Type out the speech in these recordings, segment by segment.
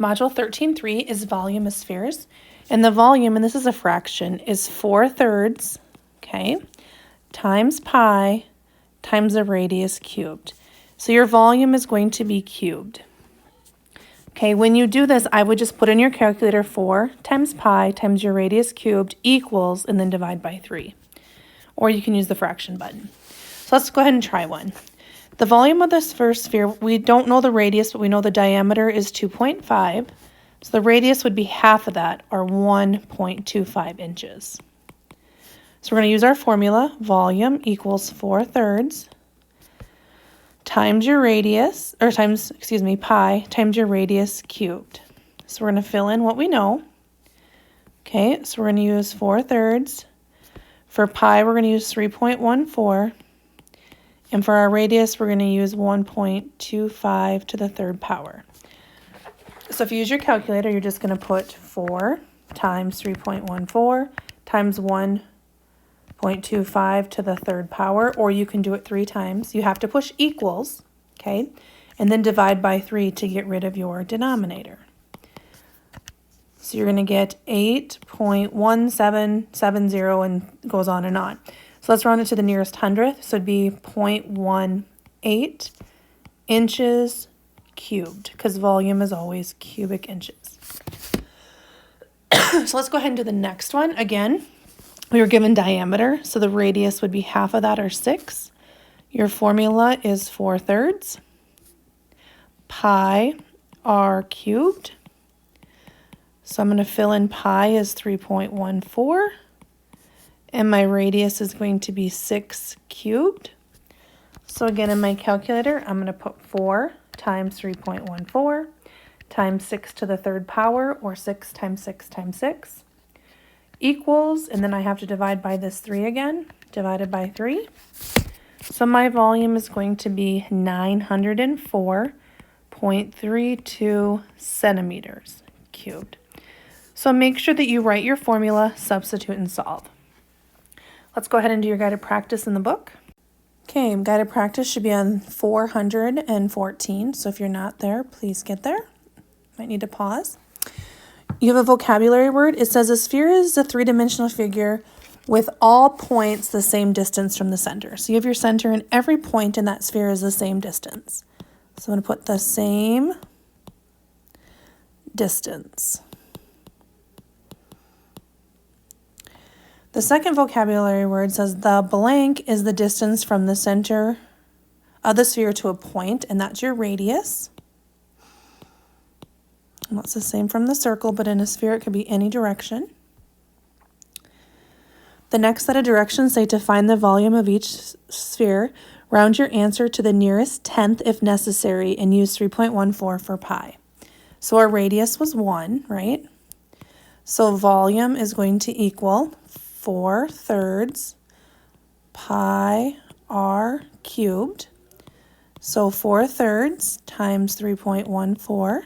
Module 13.3 is volume of spheres. And the volume, and this is a fraction, is 4/3, okay, times pi times the radius cubed. So your volume is going to be cubed. Okay, when you do this, I would just put in your calculator 4 times pi times your radius cubed equals, and then divide by 3. Or you can use the fraction button. So let's go ahead and try one. The volume of this first sphere, we don't know the radius, but we know the diameter is 2.5. So the radius would be half of that, or 1.25 inches. So we're going to use our formula. Volume equals 4/3 times your radius, or times, excuse me, pi times your radius cubed. So we're going to fill in what we know. Okay, so we're going to use 4/3. For pi, we're going to use 3.14. And for our radius, we're going to use 1.25 to the third power. So if you use your calculator, you're just going to put 4 times 3.14 times 1.25 to the third power, or you can do it 3 times. You have to push equals, okay, and then divide by 3 to get rid of your denominator. So you're going to get 8.1770 and goes on and on. So let's round it to the nearest hundredth. So it'd be 0.18 inches cubed, because volume is always cubic inches. So let's go ahead and do the next one. Again, we were given diameter, so the radius would be half of that, or 6. Your formula is 4/3 pi r cubed. So I'm going to fill in pi as 3.14. And my radius is going to be 6 cubed. So again, in my calculator, I'm going to put 4 times 3.14 times 6 to the third power, or 6 times 6 times 6, equals, and then I have to divide by this 3 again, divided by 3. So my volume is going to be 904.32 centimeters cubed. So make sure that you write your formula, substitute, and solve. Let's go ahead and do your guided practice in the book. Okay, guided practice should be on 414. So if you're not there, please get there. Might need to pause. You have a vocabulary word. It says a sphere is a three-dimensional figure with all points the same distance from the center. So you have your center, and every point in that sphere is the same distance. So I'm going to put the same distance. The second vocabulary word says the blank is the distance from the center of the sphere to a point, and that's your radius. And that's the same from the circle, but in a sphere it could be any direction. The next set of directions say to find the volume of each sphere, round your answer to the nearest tenth if necessary, and use 3.14 for pi. So our radius was 1, right? So volume is going to equal 4/3 pi r cubed. So 4/3 times 3.14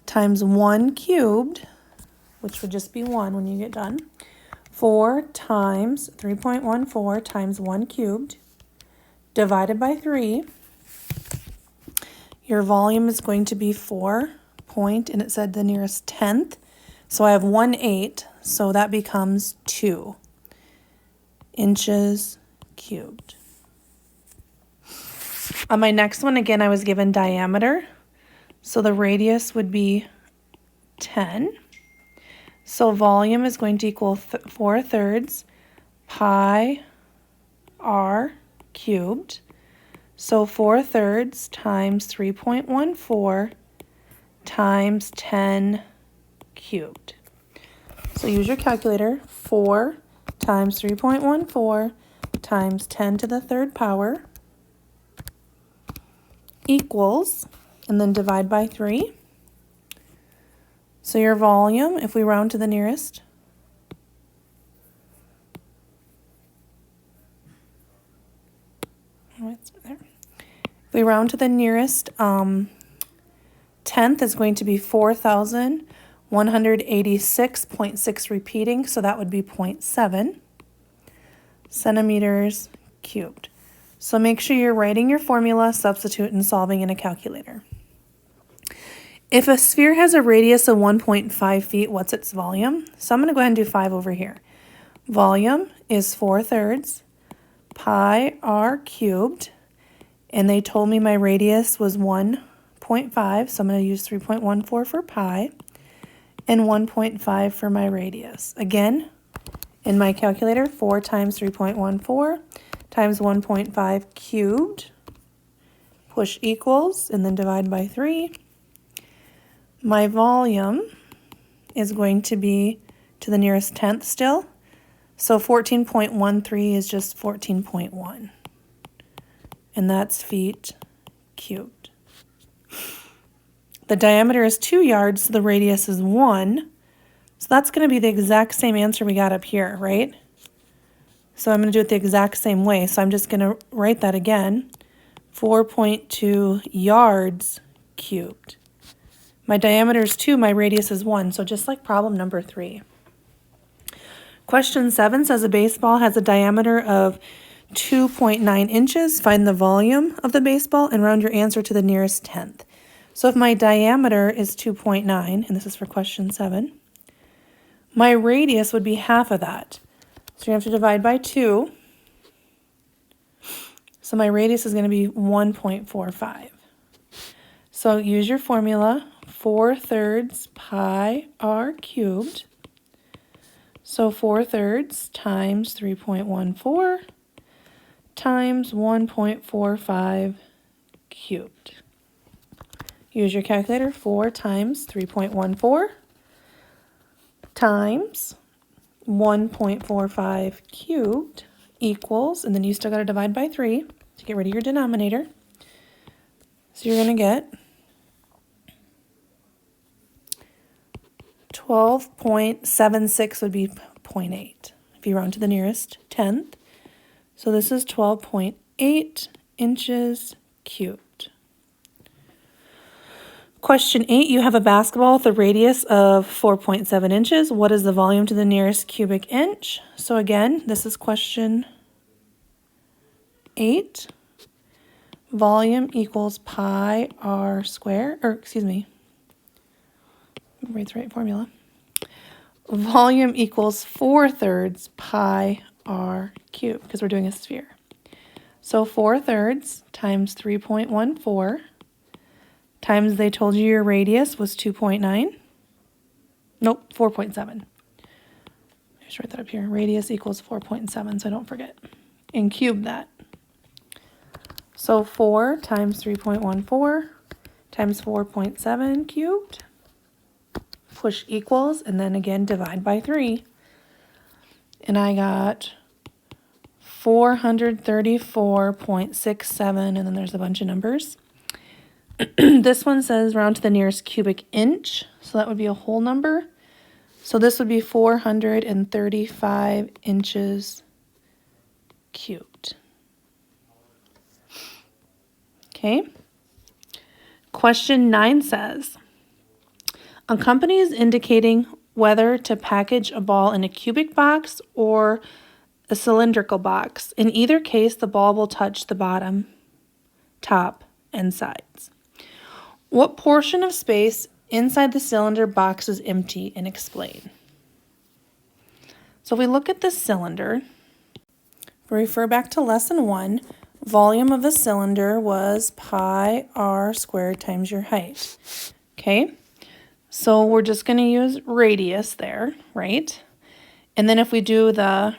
times 1 cubed, which would just be 1 when you get done. 4 times 3.14 times 1 cubed divided by 3. Your volume is going to be 4 point, and it said the nearest tenth. So I have 1/8, so that becomes 2 inches cubed. On my next one, again, I was given diameter. So the radius would be 10. So volume is going to equal 4/3 pi r cubed. So 4/3 times 3.14 times 10 cubed. So use your calculator. 4 times 3.14 times 10 to the third power equals, and then divide by 3. So your volume, if we round to the nearest, if we round to the nearest tenth, is going to be 4,186.6 repeating, so that would be 0.7 centimeters cubed. So make sure you're writing your formula, substitute, and solving in a calculator. If a sphere has a radius of 1.5 feet, what's its volume? So I'm going to go ahead and do 5 over here. Volume is 4/3 pi r cubed, and they told me my radius was 1.5, so I'm going to use 3.14 for pi and 1.5 for my radius. Again, in my calculator, 4 times 3.14 times 1.5 cubed, push equals, and then divide by 3. My volume is going to be to the nearest tenth still. So 14.13 is just 14.1. And that's feet cubed. The diameter is 2 yards, so the radius is 1. So that's going to be the exact same answer we got up here, right? So I'm going to do it the exact same way. So I'm just going to write that again. 4.2 yards cubed. My diameter is 2, my radius is 1, so just like problem number 3. Question 7 says a baseball has a diameter of 2.9 inches. Find the volume of the baseball and round your answer to the nearest tenth. So if my diameter is 2.9, and this is for question 7, my radius would be half of that. So you have to divide by 2. So my radius is going to be 1.45. So use your formula, 4/3 pi r cubed. So 4/3 times 3.14 times 1.45 cubed. Use your calculator, 4 times 3.14 times 1.45 cubed equals, and then you still got to divide by 3 to get rid of your denominator. So you're going to get 12.76 would be 0.8 if you round to the nearest tenth. So this is 12.8 inches cubed. Question 8, you have a basketball with a radius of 4.7 inches. What is the volume to the nearest cubic inch? So again, this is question 8. Volume equals pi r squared, or excuse me, write the right formula. Volume equals 4/3 pi r cubed, because we're doing a sphere. So 4/3 times 3.14 times they told you your radius was 2.9. Nope, 4.7. Just write that up here. Radius equals 4.7, so I don't forget. And cube that. So 4 times 3.14 times 4.7 cubed. Push equals, and then again divide by 3. And I got 434.67, and then there's a bunch of numbers. This one says round to the nearest cubic inch, so that would be a whole number. So this would be 435 inches cubed. Okay. Question 9 says, a company is indicating whether to package a ball in a cubic box or a cylindrical box. In either case, the ball will touch the bottom, top, and sides. What portion of space inside the cylinder box is empty, and explain. So if we look at the cylinder, if we refer back to lesson 1, volume of a cylinder was pi r squared times your height. Okay, so we're just going to use radius there, right? And then if we do the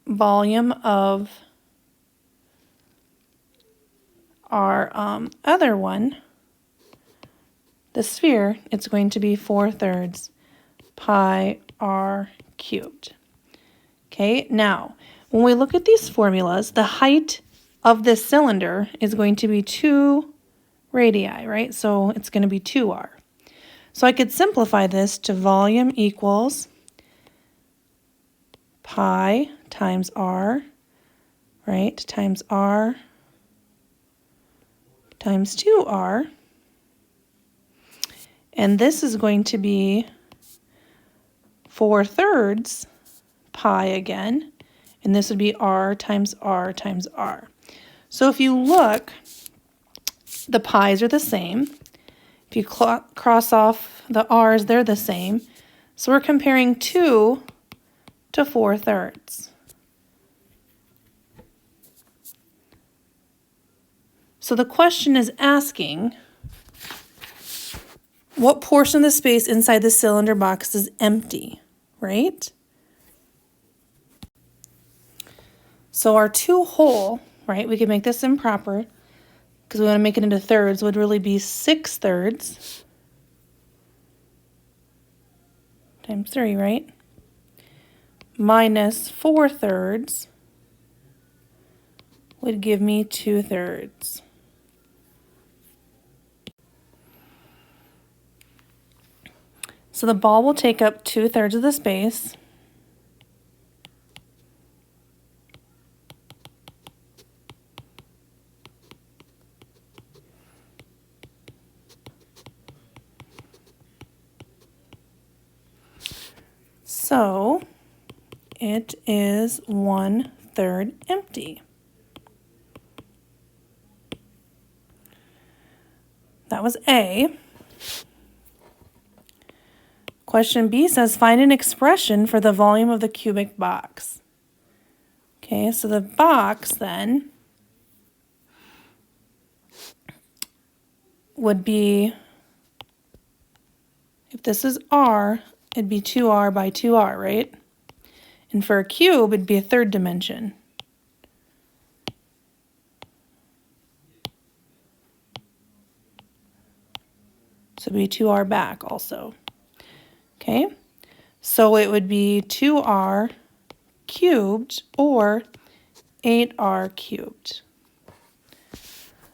volume of our other one, the sphere, it's going to be 4/3 pi r cubed. Okay, now when we look at these formulas, the height of this cylinder is going to be 2 radii, right? So it's going to be 2r. So I could simplify this to volume equals pi times r, right, times r times 2r. And this is going to be 4/3 pi again, and this would be r times r times r. So if you look, the pi's are the same, If you cross off the r's, they're the same. So we're comparing 2 to 4/3. So the question is asking, what portion of the space inside the cylinder box is empty, right? So our 2 whole, right, we can make this improper because we want to make it into thirds, would really be 6/3 times 3, right? Minus 4/3 would give me 2/3. So the ball will take up 2/3 of the space. So it is 1/3 empty. That was A. Question B says, find an expression for the volume of the cubic box. Okay, so the box then would be, if this is R, it'd be 2R by 2R, right? And for a cube, it'd be a third dimension. So it'd be 2R back also. Okay, so it would be 2R cubed or 8R cubed.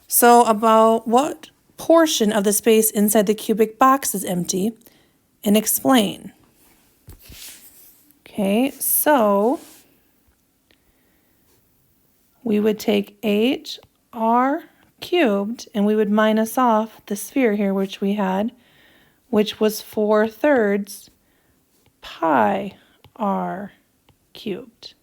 So about what portion of the space inside the cubic box is empty, and explain. Okay, so we would take 8R cubed and we would minus off the sphere here, which we had, which was 4/3 pi r cubed.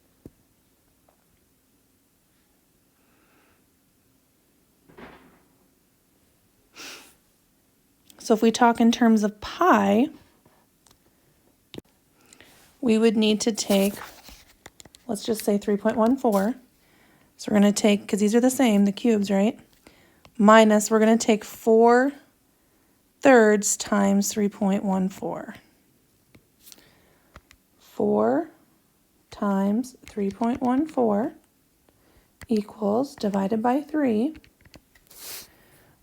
So if we talk in terms of pi, we would need to take, let's just say 3.14. So we're going to take, because these are the same, the cubes, right? Minus, we're going to take 4/3 times 3.14. 4 times 3.14 equals, divided by 3,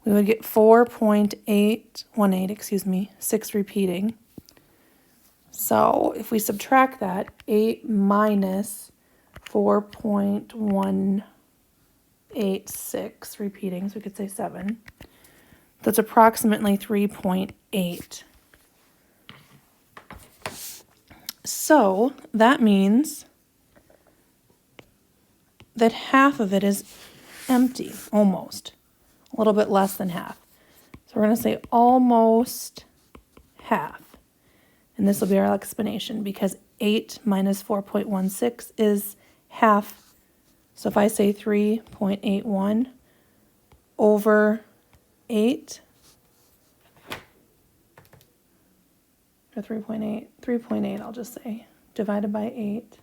we would get 4.818, 6 repeating. So if we subtract that, 8 minus 4.186 repeating, so we could say 7. That's approximately 3.8. So that means that half of it is empty, almost. A little bit less than half. So we're going to say almost half. And this will be our explanation because 8 minus 4.16 is half. So if I say 3.81 over 8, or 3.8 I'll just say, divided by 8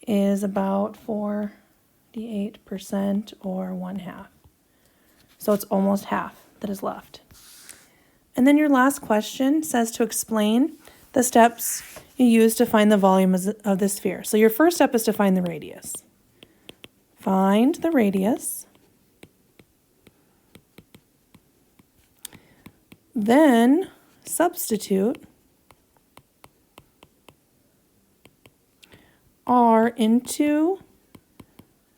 is about 48% or 1/2. So it's almost half that is left. And then your last question says to explain the steps you use to find the volume of the sphere. So your first step is to find the radius. Find the radius. Then substitute r into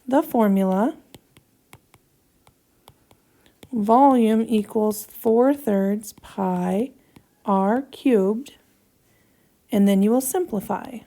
the formula. Volume equals 4/3 pi r cubed, and then you will simplify.